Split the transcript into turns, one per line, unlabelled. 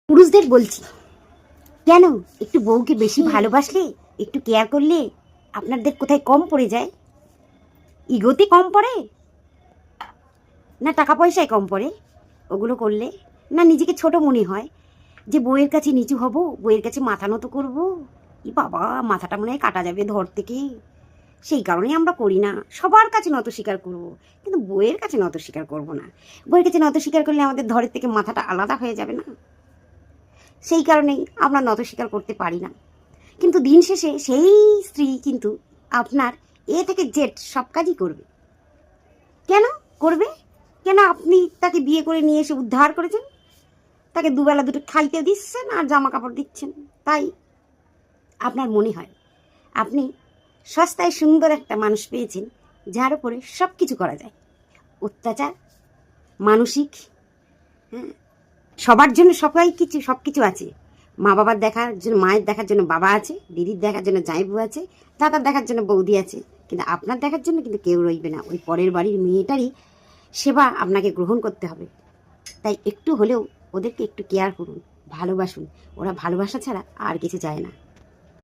পুরুষদের বলছি, কেন একটু বউকে বেশি ভালোবাসলে, একটু কেয়ার করলে আপনাদের কোথায় কম পড়ে যায়? ইগোতে কম পড়ে, না টাকা পয়সায় কম পড়ে ওগুলো করলে? না নিজেকে ছোট মনে হয় যে বউয়ের কাছে নিচু হব, বউয়ের কাছে মাথা নত করবো? ই বাবা, মাথাটা মনে হয় কাটা যাবে ধর থেকে। সেই কারণেই আমরা করি না। সবার কাছে নত স্বীকার করবো, কিন্তু বউয়ের কাছে নত স্বীকার করবো না। বউয়ের কাছে নত স্বীকার করলে আমাদের ধরের থেকে মাথাটা আলাদা হয়ে যাবে না? সেই কারণেই আমরা নত স্বীকার করতে পারি না। কিন্তু দিন শেষে সেই স্ত্রী কিন্তু আপনার এ থেকে জেড সব কাজই করবে। কেন করবে? কেন আপনি তাকে বিয়ে করে নিয়ে এসে উদ্ধার করেছেন, তাকে দুবেলা দুটো খাইতে দিচ্ছেন আর জামা কাপড় দিচ্ছেন, তাই আপনার মনে হয় আপনি সস্তায় সুন্দর একটা মানুষ পেয়েছেন যার উপরে সব কিছু করা যায়। অত্যাচার, মানসিক, হ্যাঁ, সবার জন্য সব কিছু আছে। মা বাবার দেখার জন্য, মায়ের দেখার জন্য বাবা আছে, দিদির দেখার জন্য জামাইবু আছে, দাদার দেখার জন্য বৌদি আছে, কিন্তু আপনার দেখার জন্য কিন্তু কেউ রইবে না। ওই পরের বাড়ির মেয়েটারই সেবা আপনাকে গ্রহণ করতে হবে। তাই একটু হলেও ওদেরকে একটু কেয়ার করুন, ভালোবাসুন। ওরা ভালোবাসা ছাড়া আর কিছু চায় না।